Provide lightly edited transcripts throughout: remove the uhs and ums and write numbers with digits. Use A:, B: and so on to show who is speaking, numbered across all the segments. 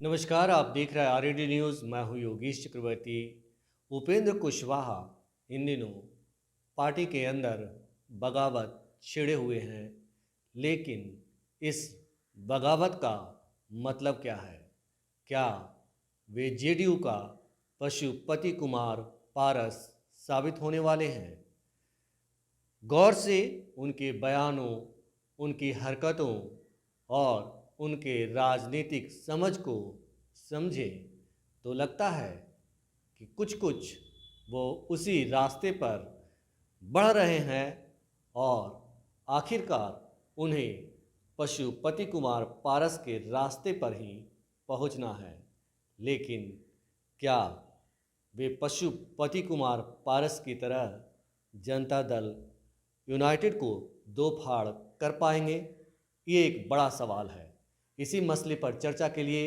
A: नमस्कार, आप देख रहे हैं आरएडी न्यूज़। मैं हूं योगेश चक्रवर्ती। उपेंद्र कुशवाहा इन दिनों पार्टी के अंदर बगावत छिड़े हुए हैं, लेकिन इस बगावत का मतलब क्या है? क्या वे जेडीयू का पशुपति कुमार पारस साबित होने वाले हैं? गौर से उनके बयानों, उनकी हरकतों और उनके राजनीतिक समझ को समझें तो लगता है कि कुछ कुछ वो उसी रास्ते पर बढ़ रहे हैं और आखिरकार उन्हें पशुपति कुमार पारस के रास्ते पर ही पहुंचना है। लेकिन क्या वे पशुपति कुमार पारस की तरह जनता दल यूनाइटेड को दो फाड़ कर पाएंगे? ये एक बड़ा सवाल है। इसी मसले पर चर्चा के लिए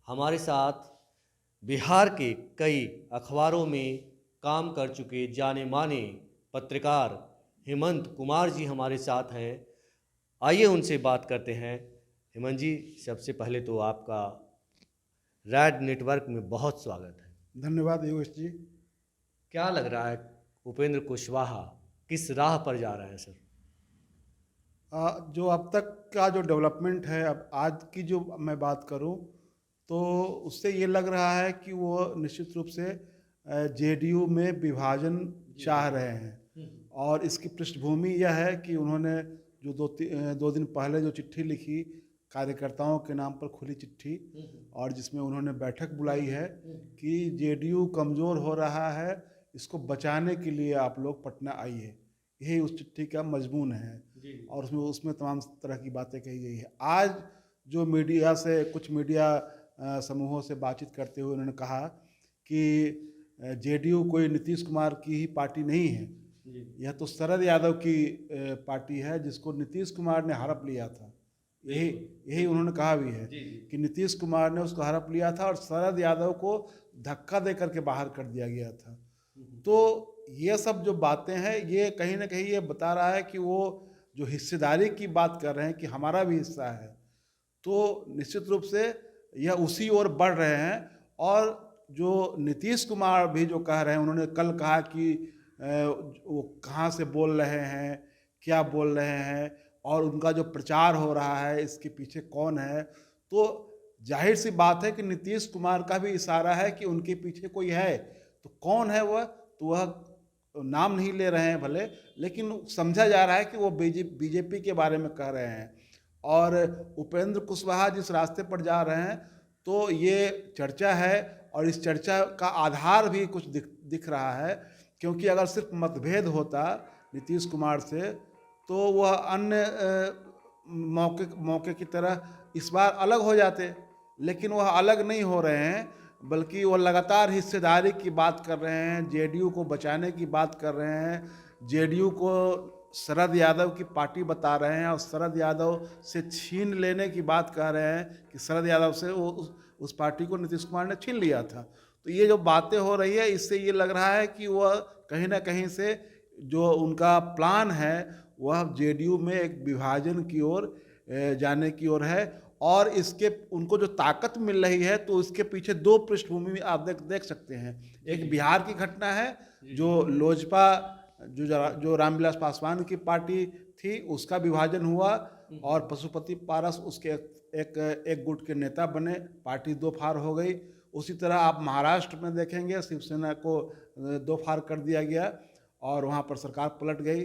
A: हमारे साथ बिहार के कई अखबारों में काम कर चुके जाने माने पत्रकार हेमंत कुमार जी हमारे साथ हैं। आइए उनसे बात करते हैं। हेमंत जी, सबसे पहले तो आपका रैड नेटवर्क में बहुत स्वागत है।
B: धन्यवाद योगेश जी।
A: क्या लग रहा है, उपेंद्र कुशवाहा किस राह पर जा रहे हैं सर?
B: जो अब तक का जो डेवलपमेंट है, अब आज की जो मैं बात करूं तो उससे ये लग रहा है कि वो निश्चित रूप से जेडीयू में विभाजन चाह रहे हैं। और इसकी पृष्ठभूमि यह है कि उन्होंने जो दो दिन पहले जो चिट्ठी लिखी, कार्यकर्ताओं के नाम पर खुली चिट्ठी, और जिसमें उन्होंने बैठक बुलाई है कि जेडीयू कमज़ोर हो रहा है, इसको बचाने के लिए आप लोग पटना आइए। यही उस चिट्ठी का मजमून है और उसमें उसमें तमाम तरह की बातें कही गई है। आज जो मीडिया से कुछ मीडिया समूहों से बातचीत करते हुए उन्होंने कहा कि जेडीयू कोई नीतीश कुमार की ही पार्टी नहीं है, यह तो शरद यादव की पार्टी है जिसको नीतीश कुमार ने हड़प लिया था। यही यही उन्होंने कहा भी है कि नीतीश कुमार ने उसको हड़प लिया था और शरद यादव को धक्का दे करके बाहर कर दिया गया था। तो ये सब जो बातें हैं, ये कहीं ना कहीं ये बता रहा है कि वो जो हिस्सेदारी की बात कर रहे हैं कि हमारा भी हिस्सा है, तो निश्चित रूप से यह उसी ओर बढ़ रहे हैं। और जो नीतीश कुमार भी जो कह रहे हैं, उन्होंने कल कहा कि वो कहाँ से बोल रहे हैं, क्या बोल रहे हैं, और उनका जो प्रचार हो रहा है इसके पीछे कौन है। तो जाहिर सी बात है कि नीतीश कुमार का भी इशारा है कि उनके पीछे कोई है। तो कौन है वह, तो वह नाम नहीं ले रहे हैं भले, लेकिन समझा जा रहा है कि वो बीजेपी के बारे में कह रहे हैं। और उपेंद्र कुशवाहा जिस रास्ते पर जा रहे हैं, तो ये चर्चा है और इस चर्चा का आधार भी कुछ दिख रहा है। क्योंकि अगर सिर्फ मतभेद होता नीतीश कुमार से, तो वह अन्य मौके की तरह इस बार अलग हो जाते, लेकिन वह अलग नहीं हो रहे हैं, बल्कि वो लगातार हिस्सेदारी की बात कर रहे हैं, जेडीयू को बचाने की बात कर रहे हैं, जेडीयू को शरद यादव की पार्टी बता रहे हैं और शरद यादव से छीन लेने की बात कह रहे हैं कि शरद यादव से वो उस पार्टी को नीतीश कुमार ने छीन लिया था। तो ये जो बातें हो रही है, इससे ये लग रहा है कि वह कहीं ना कहीं से जो उनका प्लान है वह जेडीयू में एक विभाजन की ओर जाने की ओर है। और इसके उनको जो ताकत मिल रही है, तो इसके पीछे दो पृष्ठभूमि आप देख सकते हैं। एक बिहार की घटना है, जो लोजपा जो रामविलास पासवान की पार्टी थी, उसका विभाजन हुआ और पशुपति पारस उसके एक गुट के नेता बने, पार्टी दो फाड़ हो गई। उसी तरह आप महाराष्ट्र में देखेंगे, शिवसेना को दो फाड़ कर दिया गया और वहाँ पर सरकार पलट गई।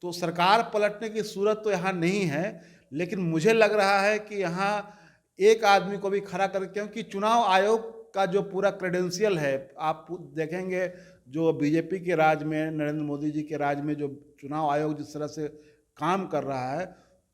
B: तो सरकार पलटने की सूरत तो यहाँ नहीं है, लेकिन मुझे लग रहा है कि यहाँ एक आदमी को भी खड़ा कर, क्योंकि चुनाव आयोग का जो पूरा क्रेडेंशियल है, आप देखेंगे जो बीजेपी के राज में, नरेंद्र मोदी जी के राज में जो चुनाव आयोग जिस तरह से काम कर रहा है,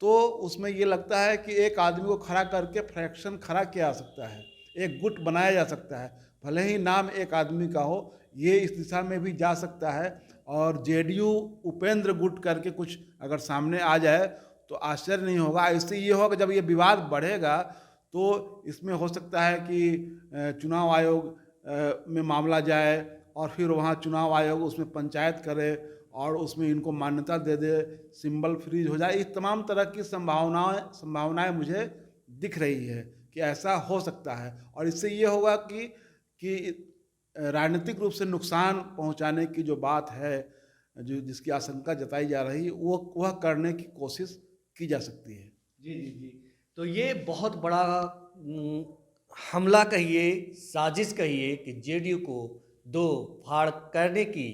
B: तो उसमें ये लगता है कि एक आदमी को खड़ा करके फ्रैक्शन खड़ा किया जा सकता है, एक गुट बनाया जा सकता है, भले ही नाम एक आदमी का हो, ये इस दिशा में भी जा सकता है। और जेडीयू उपेंद्र गुट करके कुछ अगर सामने आ जाए तो आश्चर्य नहीं होगा। इससे ये होगा जब ये विवाद बढ़ेगा तो इसमें हो सकता है कि चुनाव आयोग में मामला जाए और फिर वहाँ चुनाव आयोग उसमें पंचायत करे और उसमें इनको मान्यता दे दे, सिंबल फ्रीज हो जाए। इस तमाम तरह की संभावनाएं मुझे दिख रही है, कि ऐसा हो सकता है, और इससे ये होगा कि राजनीतिक रूप से नुकसान पहुंचाने की जो बात है, जो जिसकी आशंका जताई जा रही है, वो वह करने की कोशिश की जा सकती है।
A: जी जी जी। तो ये बहुत बड़ा हमला कहिए, साजिश कहिए कि जेडीयू को दो फाड़ करने की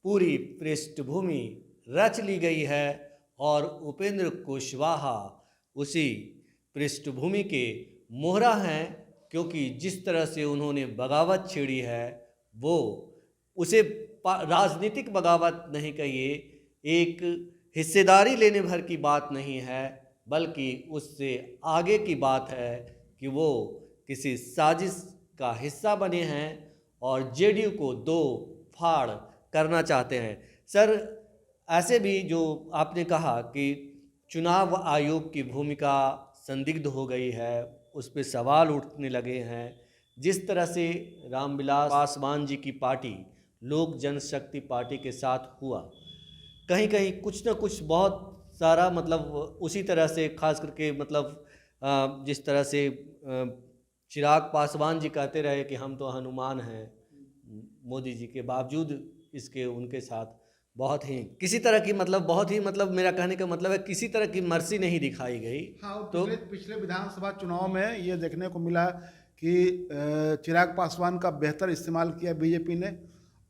A: पूरी पृष्ठभूमि रच ली गई है और उपेंद्र कुशवाहा उसी पृष्ठभूमि के मोहरा हैं, क्योंकि जिस तरह से उन्होंने बगावत छेड़ी है वो उसे राजनीतिक बगावत नहीं कहिए, एक हिस्सेदारी लेने भर की बात नहीं है, बल्कि उससे आगे की बात है कि वो किसी साजिश का हिस्सा बने हैं और जेडीयू को दो फाड़ करना चाहते हैं। सर, ऐसे भी जो आपने कहा कि चुनाव आयोग की भूमिका संदिग्ध हो गई है, उस पर सवाल उठने लगे हैं। जिस तरह से रामविलास पासवान जी की पार्टी लोक जनशक्ति पार्टी के साथ हुआ, कहीं कहीं कुछ न कुछ बहुत सारा मतलब उसी तरह से, खास करके मतलब जिस तरह से चिराग पासवान जी कहते रहे कि हम तो हनुमान हैं मोदी जी के, बावजूद इसके उनके साथ बहुत ही किसी तरह की मतलब बहुत ही मतलब मेरा कहने का मतलब है किसी तरह की मर्सी नहीं दिखाई गई।
B: हाँ,
A: तो
B: पिछले विधानसभा चुनाव में ये देखने को मिला कि चिराग पासवान का बेहतर इस्तेमाल किया बीजेपी ने,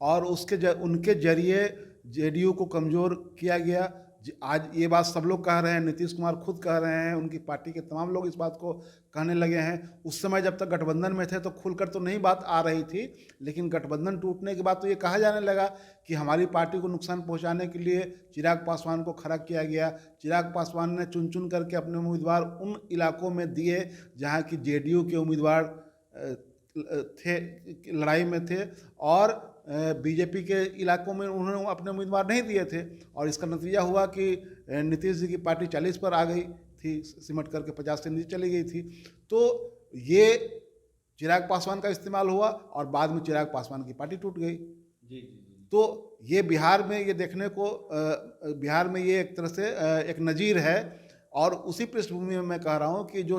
B: और उनके जरिए जेडीयू को कमज़ोर किया गया। आज ये बात सब लोग कह रहे हैं, नीतीश कुमार खुद कह रहे हैं, उनकी पार्टी के तमाम लोग इस बात को कहने लगे हैं। उस समय जब तक गठबंधन में थे तो खुलकर तो नहीं बात आ रही थी, लेकिन गठबंधन टूटने के बाद तो ये कहा जाने लगा कि हमारी पार्टी को नुकसान पहुंचाने के लिए चिराग पासवान को खड़ा किया गया। चिराग पासवान ने चुन चुन करके अपने उम्मीदवार उन इलाकों में दिए जहाँ की जेडीयू के उम्मीदवार थे, लड़ाई में थे, और बीजेपी के इलाकों में उन्होंने अपने उम्मीदवार नहीं दिए थे, और इसका नतीजा हुआ कि नीतीश जी की पार्टी 40 पर आ गई थी, सिमट करके 50 से नीचे चली गई थी। तो ये चिराग पासवान का इस्तेमाल हुआ और बाद में चिराग पासवान की पार्टी टूट गई।
A: जी जी।
B: तो ये बिहार में ये देखने को बिहार में ये एक तरह से एक नज़ीर है, और उसी पृष्ठभूमि में मैं कह रहा हूँ कि जो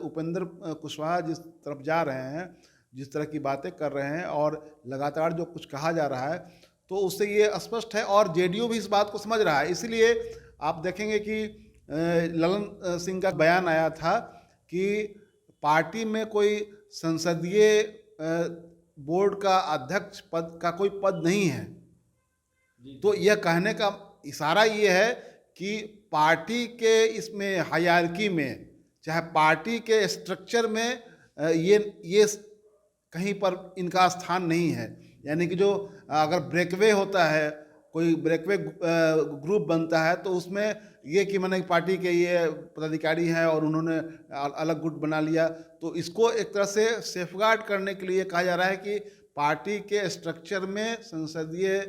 B: उपेंद्र कुशवाहा जिस तरफ जा रहे हैं, जिस तरह की बातें कर रहे हैं, और लगातार जो कुछ कहा जा रहा है, तो उससे ये स्पष्ट है, और जेडीयू भी इस बात को समझ रहा है। इसीलिए आप देखेंगे कि ललन सिंह का बयान आया था कि पार्टी में कोई संसदीय बोर्ड का अध्यक्ष पद का कोई पद नहीं है। तो यह कहने का इशारा ये है कि पार्टी के इसमें हायरार्की में, चाहे पार्टी के स्ट्रक्चर में ये कहीं पर इनका स्थान नहीं है। यानी कि जो अगर ब्रेकवे होता है, कोई ब्रेकवे ग्रुप बनता है, तो उसमें ये कि मैंने पार्टी के ये पदाधिकारी हैं और उन्होंने अलग गुट बना लिया, तो इसको एक तरह से सेफगार्ड करने के लिए कहा जा रहा है कि पार्टी के स्ट्रक्चर में संसदीय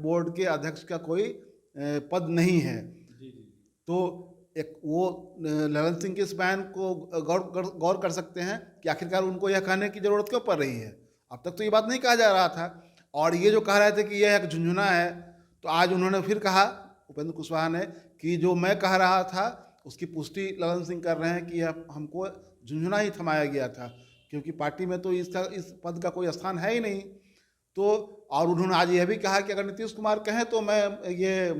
B: बोर्ड के अध्यक्ष का कोई पद नहीं है। तो एक वो ललन सिंह के इस बयान को गौर कर सकते हैं कि आखिरकार उनको यह कहने की ज़रूरत क्यों पड़ रही है। अब तक तो ये बात नहीं कहा जा रहा था, और ये जो कह रहे थे कि यह एक झुंझुना है, तो आज उन्होंने फिर कहा, उपेंद्र कुशवाहा ने, कि जो मैं कह रहा था उसकी पुष्टि ललन सिंह कर रहे हैं कि हमको झुंझुना ही थमाया गया था, क्योंकि पार्टी में तो इस पद का कोई स्थान है ही नहीं। तो और उन्होंने आज यह भी कहा कि अगर नीतीश कुमार कहें तो मैं ये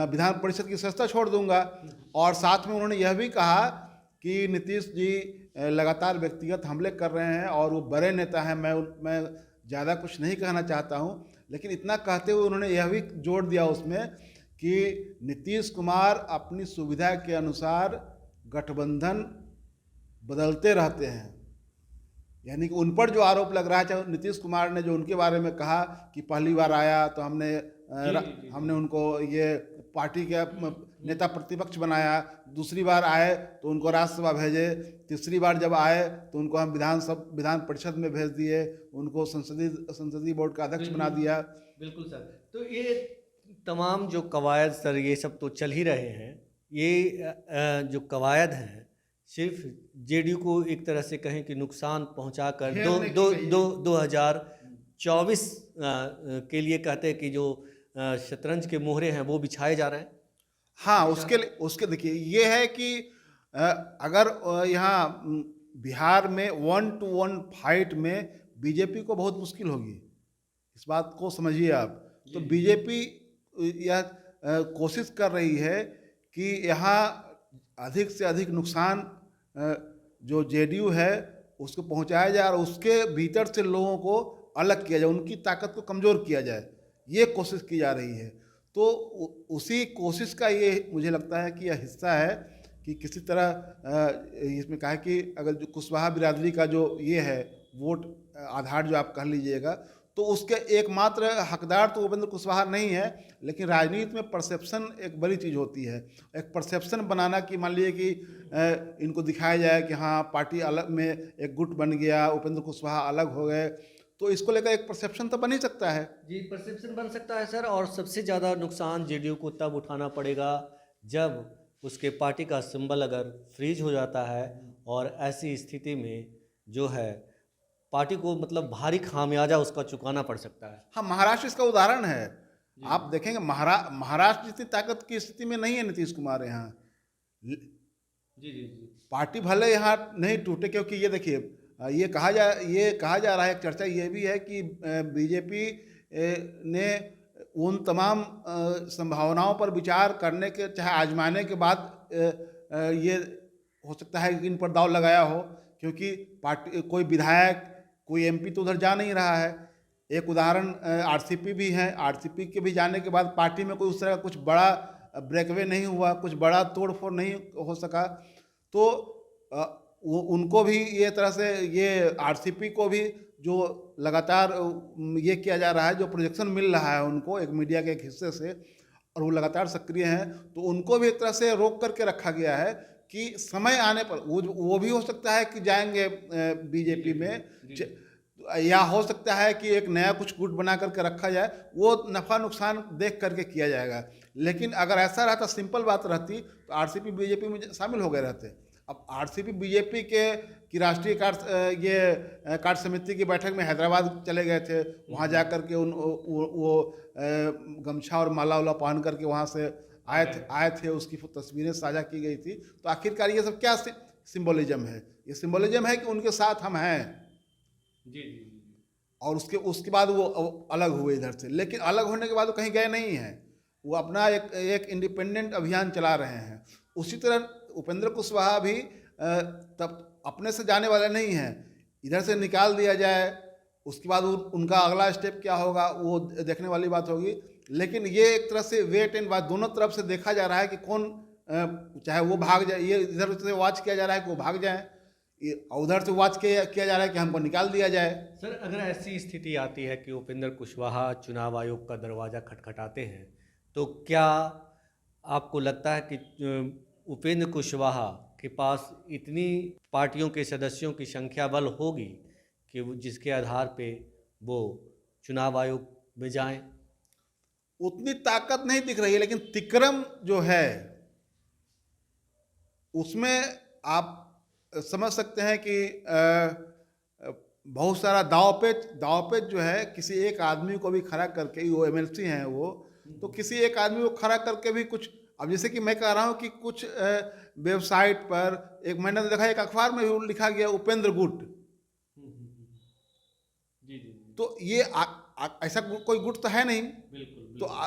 B: विधान परिषद की सदस्यता छोड़ दूंगा। और साथ में उन्होंने यह भी कहा कि नीतीश जी लगातार व्यक्तिगत हमले कर रहे हैं और वो बड़े नेता हैं, मैं ज़्यादा कुछ नहीं कहना चाहता हूं, लेकिन इतना कहते हुए उन्होंने यह भी जोड़ दिया उसमें कि नीतीश कुमार अपनी सुविधा के अनुसार गठबंधन बदलते रहते हैं। यानी कि उन पर जो आरोप लग रहा है, चाहे नीतीश कुमार ने जो उनके बारे में कहा कि पहली बार आया तो हमने उनको ये पार्टी के नेता प्रतिपक्ष बनाया, दूसरी बार आए तो उनको राज्यसभा भेजे, तीसरी बार जब आए तो उनको हम विधान परिषद में भेज दिए, उनको संसदीय बोर्ड का अध्यक्ष बना दिया।
A: बिल्कुल सर। तो ये तमाम जो कवायद सर, ये सब तो चल ही रहे हैं। ये जो कवायद हैं सिर्फ जेडीयू को एक तरह से कहें कि नुकसान पहुंचाकर 2024 के लिए कहते हैं कि जो शतरंज के मोहरे हैं वो बिछाए जा रहे हैं।
B: हाँ, उसके देखिए ये है कि अगर यहाँ बिहार में 1-to-1 फाइट में बीजेपी को बहुत मुश्किल होगी, इस बात को समझिए आप। तो बीजेपी यह कोशिश कर रही है कि यहाँ अधिक से अधिक नुकसान जो जेडीयू है उसको पहुंचाया जाए और उसके भीतर से लोगों को अलग किया जाए, उनकी ताकत को कमज़ोर किया जाए, ये कोशिश की जा रही है। तो उसी कोशिश का ये मुझे लगता है कि यह हिस्सा है कि किसी तरह इसमें कहा है कि अगर जो कुशवाहा बिरादरी का जो ये है वोट आधार जो आप कह लीजिएगा, तो उसके एकमात्र हकदार तो उपेंद्र कुशवाहा नहीं है, लेकिन राजनीति में परसेप्शन एक बड़ी चीज़ होती है। एक परसेप्शन बनाना कि मान लीजिए कि इनको दिखाया जाए कि हाँ पार्टी अलग में एक गुट बन गया, उपेंद्र कुशवाहा अलग हो गए, तो इसको लेकर एक परसेप्शन तो बन ही सकता है।
A: जी, परसेप्शन बन सकता है सर। और सबसे ज़्यादा नुकसान जेडीयू को तब उठाना पड़ेगा जब उसके पार्टी का सिंबल अगर फ्रीज हो जाता है, और ऐसी स्थिति में जो है पार्टी को मतलब भारी खामियाजा उसका चुकाना पड़ सकता है।
B: हाँ, महाराष्ट्र इसका उदाहरण है। आप देखेंगे महाराष्ट्र जितनी ताकत की स्थिति में नहीं है नीतीश कुमार यहाँ।
A: जी जी जी।
B: पार्टी भले यहाँ नहीं टूटे, क्योंकि ये देखिए ये कहा जा रहा है, एक चर्चा ये भी है कि बीजेपी ने उन तमाम संभावनाओं पर विचार करने के चाहे आजमाने के बाद ये हो सकता है कि इन पर दांव लगाया हो, क्योंकि पार्टी कोई विधायक कोई एमपी तो उधर जा नहीं रहा है। एक उदाहरण आरसीपी भी है, आरसीपी के भी जाने के बाद पार्टी में कोई उस तरह का कुछ बड़ा ब्रेकअवे नहीं हुआ, कुछ बड़ा तोड़फोड़ नहीं हो सका। तो उनको भी ये तरह से ये आरसीपी को भी जो लगातार ये किया जा रहा है, जो प्रोजेक्शन मिल रहा है उनको एक मीडिया के एक हिस्से से, और वो लगातार सक्रिय हैं, तो उनको भी एक तरह से रोक करके रखा गया है कि समय आने पर वो भी हो सकता है कि जाएंगे बीजेपी में, या हो सकता है कि एक नया कुछ गुट बना करके रखा जाए, वो नफ़ा नुकसान देख करके किया जाएगा। लेकिन अगर ऐसा रहता, सिंपल बात रहती, तो आरसीपी बीजेपी में शामिल हो गए रहते। अब आरसीपी बीजेपी की राष्ट्रीय कार्य समिति की बैठक में हैदराबाद चले गए थे, वहाँ जा कर के वो गमछा और माला वाला पहन करके वहाँ से आए थे, उसकी तस्वीरें साझा की गई थी। तो आखिरकार ये सब क्या सिंबोलिज्म है? ये सिंबोलिज्म है कि उनके साथ हम हैं।
A: जी जी जी।
B: और उसके बाद वो अलग हुए इधर से, लेकिन अलग होने के बाद वो कहीं गए नहीं हैं, वो अपना एक इंडिपेंडेंट अभियान चला रहे हैं। उसी तरह उपेंद्र कुशवाहा भी तब अपने से जाने वाले नहीं हैं, इधर से निकाल दिया जाए, उसके बाद उनका अगला स्टेप क्या होगा वो देखने वाली बात होगी। लेकिन ये एक तरह से वेट एंड वॉच, दोनों तरफ से देखा जा रहा है कि कौन चाहे वो भाग जाए, ये इधर से वॉच किया जा रहा है कि वो भाग जाए, उधर से वॉच किया जा रहा है कि हमको निकाल दिया जाए।
A: सर, अगर ऐसी स्थिति आती है कि उपेंद्र कुशवाहा चुनाव आयोग का दरवाज़ा खटखटाते हैं, तो क्या आपको लगता है कि उपेंद्र कुशवाहा के पास इतनी पार्टियों के सदस्यों की संख्या बल होगी कि जिसके आधार पे वो चुनाव आयोग में जाएं?
B: उतनी ताकत नहीं दिख रही है, लेकिन तिक्रम जो है उसमें आप समझ सकते हैं कि बहुत सारा दाव पेच जो है, किसी एक आदमी को भी खड़ा करके, वो एमएलसी हैं वो, तो किसी एक आदमी को खड़ा करके भी कुछ, अब जैसे कि मैं कह रहा हूँ कि कुछ वेबसाइट पर एक मैंने देखा, एक अखबार में भी लिखा गया उपेंद्र गुट।
A: जी जी।
B: तो ये ऐसा कोई गुट तो है नहीं।
A: बिल्कुल।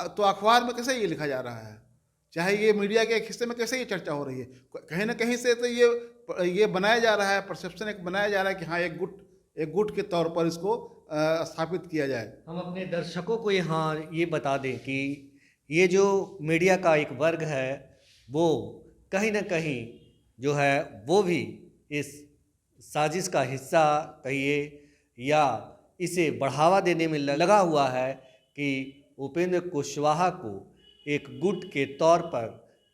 B: तो अखबार में कैसे ये लिखा जा रहा है, चाहे ये मीडिया के एक हिस्से में कैसे ये चर्चा हो रही है, कहीं ना कहीं से तो ये बनाया जा रहा है, परसेप्शन एक बनाया जा रहा है कि हाँ एक गुट के तौर पर इसको स्थापित किया जाए।
A: हम अपने दर्शकों को यहाँ ये बता दें कि ये जो मीडिया का एक वर्ग है, वो कहीं ना कहीं जो है वो भी इस साजिश का हिस्सा कहिए, या इसे बढ़ावा देने में लगा हुआ है कि उपेंद्र कुशवाहा को एक गुट के तौर पर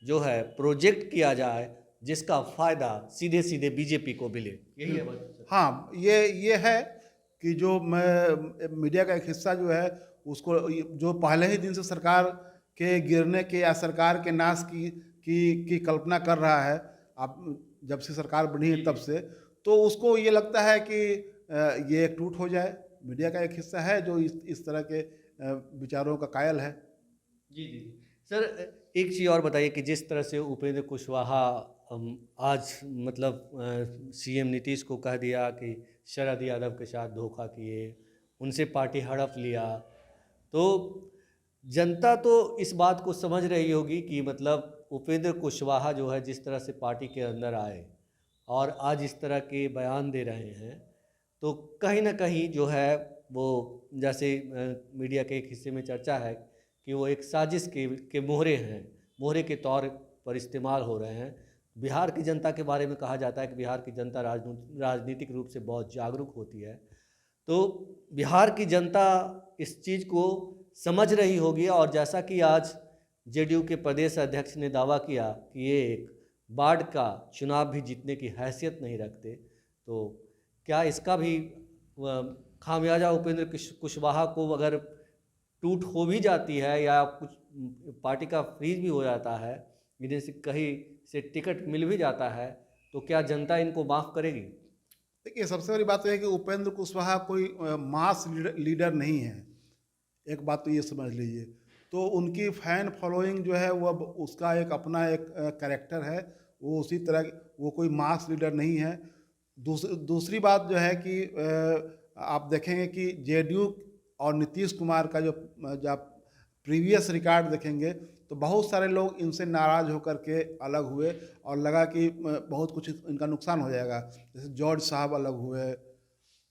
A: जो है प्रोजेक्ट किया जाए, जिसका फ़ायदा सीधे सीधे बीजेपी को मिले। यही है बात।
B: हाँ, ये है कि जो मीडिया का एक हिस्सा जो है उसको, जो पहले ही दिन से सरकार के गिरने के या सरकार के नाश की कल्पना कर रहा है, अब जब से सरकार बनी है तब से, तो उसको ये लगता है कि ये एक टूट हो जाए। मीडिया का एक हिस्सा है जो इस तरह के विचारों का कायल है।
A: जी जी सर, एक चीज़ और बताइए कि जिस तरह से उपेंद्र कुशवाहा आज मतलब सीएम नीतीश को कह दिया कि शरद यादव के साथ धोखा किए, उनसे पार्टी हड़प लिया। तो जनता तो इस बात को समझ रही होगी कि मतलब उपेंद्र कुशवाहा जो है जिस तरह से पार्टी के अंदर आए और आज इस तरह के बयान दे रहे हैं, तो कहीं ना कहीं जो है वो जैसे मीडिया के एक हिस्से में चर्चा है कि वो एक साजिश के मोहरे हैं, मोहरे के तौर पर इस्तेमाल हो रहे हैं। बिहार की जनता के बारे में कहा जाता है कि बिहार की जनता राजनीतिक रूप से बहुत जागरूक होती है। तो बिहार की जनता इस चीज़ को समझ रही होगी, और जैसा कि आज जेडीयू के प्रदेश अध्यक्ष ने दावा किया कि ये एक वार्ड का चुनाव भी जीतने की हैसियत नहीं रखते, तो क्या इसका भी खामियाजा उपेंद्र कुशवाहा को अगर टूट हो भी जाती है या कुछ पार्टी का फ्रीज भी हो जाता है, इन्हें से कहीं से टिकट मिल भी जाता है, तो क्या जनता इनको माफ़ करेगी?
B: देखिए, सबसे बड़ी बात तो है कि उपेंद्र कुशवाहा कोई मास लीडर नहीं है। एक बात तो ये समझ लीजिए। तो उनकी फैन फॉलोइंग जो है वो अब उसका एक अपना एक कैरेक्टर है, वो उसी तरह वो कोई मास लीडर नहीं है। दूसरी बात जो है कि आप देखेंगे कि जेडीयू और नीतीश कुमार का जो आप प्रीवियस रिकॉर्ड देखेंगे तो बहुत सारे लोग इनसे नाराज़ होकर के अलग हुए और लगा कि बहुत कुछ इनका नुकसान हो जाएगा। जैसे जॉर्ज साहब अलग हुए,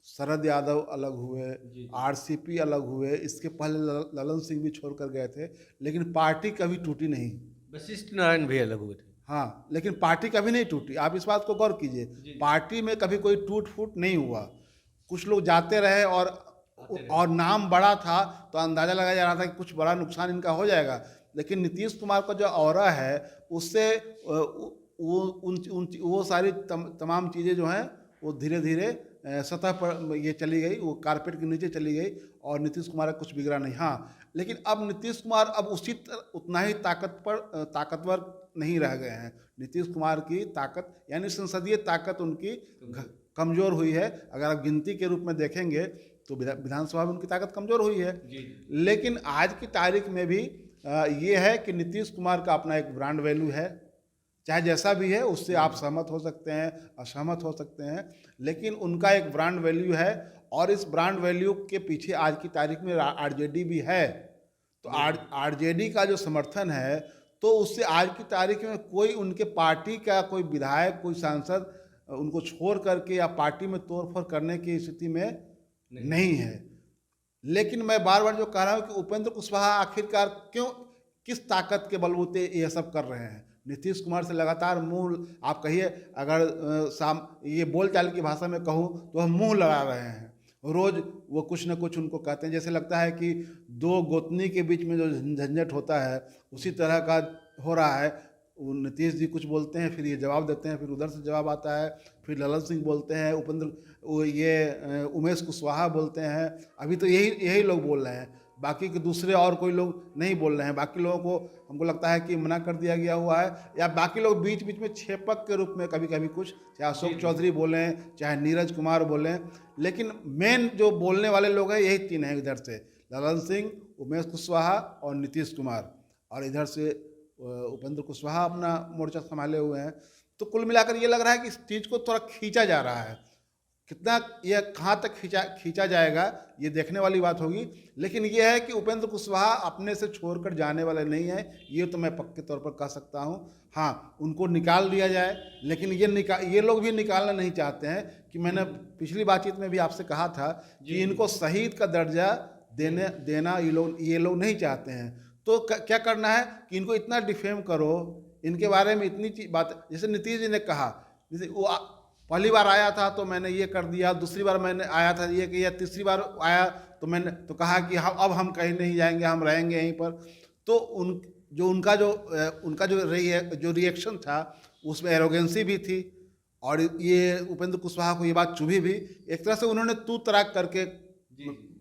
B: शरद यादव अलग हुए, आरसीपी अलग हुए, इसके पहले ललन सिंह भी छोड़ कर गए थे, लेकिन पार्टी कभी टूटी नहीं।
A: वशिष्ठ नारायण भी अलग हुए थे।
B: हाँ, लेकिन पार्टी कभी नहीं टूटी। आप इस बात को गौर कीजिए, पार्टी में कभी कोई टूट फूट नहीं हुआ। कुछ लोग जाते रहे और नाम बड़ा था तो अंदाजा लगाया जा रहा था कि कुछ बड़ा नुकसान इनका हो जाएगा, लेकिन नीतीश कुमार का जो ऑरा है उससे वो सारी तमाम चीज़ें जो हैं वो धीरे धीरे सतह पर ये चली गई, वो कारपेट के नीचे चली गई और नीतीश कुमार का कुछ बिगड़ा नहीं। हाँ, लेकिन अब नीतीश कुमार अब उतना ही ताकतवर नहीं रह गए हैं। नीतीश कुमार की ताकत यानी संसदीय ताकत उनकी कमज़ोर हुई है। अगर आप गिनती के रूप में देखेंगे तो विधानसभा में उनकी ताकत कमज़ोर हुई है। लेकिन आज की तारीख में भी ये है कि नीतीश कुमार का अपना एक ब्रांड वैल्यू है, चाहे जैसा भी है उससे आप सहमत हो सकते हैं, असहमत हो सकते हैं, लेकिन उनका एक ब्रांड वैल्यू है और इस ब्रांड वैल्यू के पीछे आज की तारीख में आरजेडी भी है। तो आरजेडी का जो समर्थन है तो उससे आज की तारीख में कोई उनके पार्टी का कोई विधायक, कोई सांसद उनको छोड़ करके या पार्टी में तोड़फोड़ करने की स्थिति में नहीं है। लेकिन मैं बार बार जो कह रहा हूँ कि उपेंद्र कुशवाहा आखिरकार क्यों, किस ताकत के बलबूते ये सब कर रहे हैं। नीतीश कुमार से लगातार मुंह, आप कहिए अगर ये बोलचाल की भाषा में कहूँ तो हम मुंह लड़ा रहे हैं। रोज़ वो कुछ न कुछ उनको कहते हैं, जैसे लगता है कि दो गोतनी के बीच में जो झंझट होता है उसी तरह का हो रहा है। वो नीतीश जी कुछ बोलते हैं, फिर ये जवाब देते हैं, फिर उधर से जवाब आता है, फिर ललन सिंह बोलते हैं, उमेश कुशवाहा बोलते हैं। अभी तो यही लोग बोल रहे हैं, बाकी के दूसरे और कोई लोग नहीं बोल रहे हैं। बाकी लोगों को हमको लगता है कि मना कर दिया गया हुआ है, या बाकी लोग बीच बीच में छेपक के रूप में कभी कभी कुछ, चाहे अशोक चौधरी बोलें, चाहे नीरज कुमार बोलें, लेकिन मेन जो बोलने वाले लोग हैं यही तीन हैं, इधर से ललन सिंह, उमेश कुशवाहा और नीतीश कुमार, और इधर से उपेंद्र कुशवाहा अपना मोर्चा संभाले हुए हैं। तो कुल मिलाकर ये लग रहा है कि इस चीज़ को थोड़ा खींचा जा रहा है। कितना ये कहाँ तक खींचा जाएगा ये देखने वाली बात होगी, लेकिन ये है कि उपेंद्र कुशवाहा अपने से छोड़कर जाने वाले नहीं हैं, ये तो मैं पक्के तौर पर कह सकता हूँ। हाँ, उनको निकाल दिया जाए, लेकिन ये लोग भी निकालना नहीं चाहते हैं। कि मैंने पिछली बातचीत में भी आपसे कहा था कि इनको शहीद का दर्जा देना ये लोग नहीं चाहते हैं। तो क्या करना है कि इनको इतना डिफेम करो, इनके बारे में इतनी बात, जैसे नीतीश जी ने कहा, जैसे वो पहली बार आया था तो मैंने ये कर दिया, दूसरी बार मैंने आया था ये किया, तीसरी बार आया तो मैंने तो कहा कि अब हम कहीं नहीं जाएंगे, हम रहेंगे यहीं पर। तो उनका जो रिएक्शन था उसमें एरोगेंसी भी थी, और ये उपेंद्र कुशवाहा को ये बात चुभी भी। एक तरह से उन्होंने तू तराक करके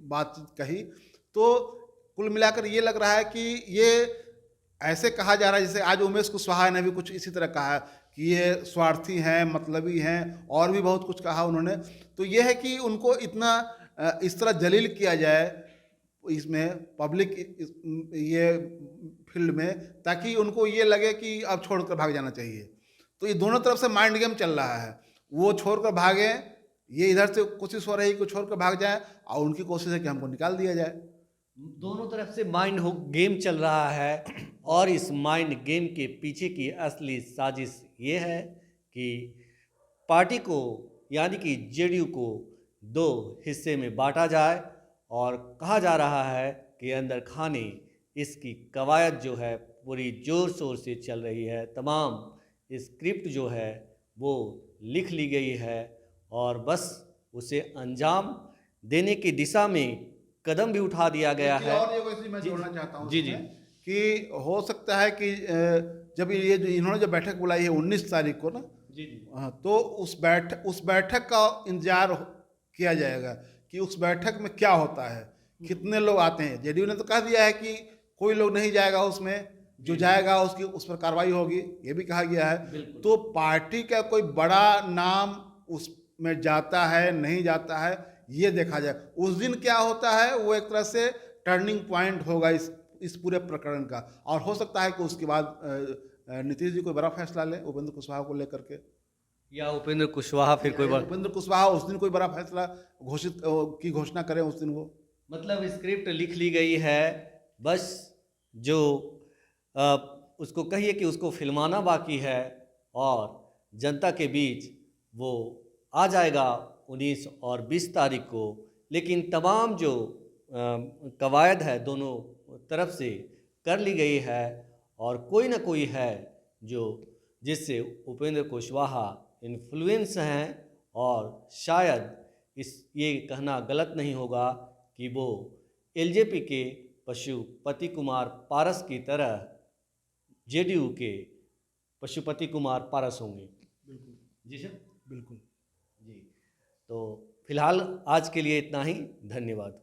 B: बात कही। तो कुल मिलाकर ये लग रहा है कि ये ऐसे कहा जा रहा है, जैसे आज उमेश कुशवाहा ने भी कुछ इसी तरह कहा कि ये स्वार्थी हैं, मतलबी हैं, और भी बहुत कुछ कहा उन्होंने। तो ये है कि उनको इतना इस तरह जलील किया जाए इसमें पब्लिक ये फील्ड में, ताकि उनको ये लगे कि अब छोड़कर भाग जाना चाहिए। तो ये दोनों तरफ से माइंड गेम चल रहा है। वो छोड़कर भागे, ये इधर से कोशिश हो रही है कि छोड़कर भाग जाए, और उनकी कोशिश है कि हमको निकाल दिया जाए।
A: दोनों तरफ से माइंड गेम चल रहा है, और इस माइंड गेम के पीछे की असली साजिश ये है कि पार्टी को यानी कि जेडीयू को दो हिस्से में बांटा जाए, और कहा जा रहा है कि अंदर खाने इसकी कवायद जो है पूरी ज़ोर शोर से चल रही है। तमाम स्क्रिप्ट जो है वो लिख ली गई है, और बस उसे अंजाम देने की दिशा में कदम भी उठा दिया गया है।
B: और ये वैसे मैं जोड़ना चाहता हूँ
A: जी जी
B: कि हो सकता है कि जब ये जो इन्होंने जो बैठक बुलाई है 19 तारीख को ना,
A: जी जी
B: हाँ, तो उस बैठक का इंतजार किया जाएगा कि उस बैठक में क्या होता है, कितने लोग आते हैं। जेडीयू ने तो कह दिया है कि कोई लोग नहीं जाएगा उसमें, जो जाएगा उसकी उस पर कार्रवाई होगी, ये भी कहा गया है। तो पार्टी का कोई बड़ा नाम उसमें जाता है नहीं जाता है, ये देखा जाए। उस दिन क्या होता है वो एक तरह से टर्निंग पॉइंट होगा इस पूरे प्रकरण का, और हो सकता है कि उसके बाद नीतीश जी कोई बड़ा फैसला ले उपेंद्र कुशवाहा को लेकर के,
A: या उपेंद्र कुशवाहा फिर कोई
B: उपेंद्र कुशवाहा उस दिन कोई बड़ा फैसला घोषणा करें उस दिन वो।
A: मतलब स्क्रिप्ट लिख ली गई है, बस जो उसको कहिए कि उसको फिल्माना बाकी है, और जनता के बीच वो आ जाएगा 19 और 20 तारीख को। लेकिन तमाम जो कवायद है दोनों तरफ से कर ली गई है, और कोई ना कोई है जो जिससे उपेंद्र कुशवाहा इन्फ्लुएंस हैं, और शायद ये कहना गलत नहीं होगा कि वो एलजेपी के पशुपति कुमार पारस की तरह जेडीयू के पशुपति कुमार पारस होंगे।
B: बिल्कुल
A: जी सर,
B: बिल्कुल
A: जी। तो फिलहाल आज के लिए इतना ही, धन्यवाद।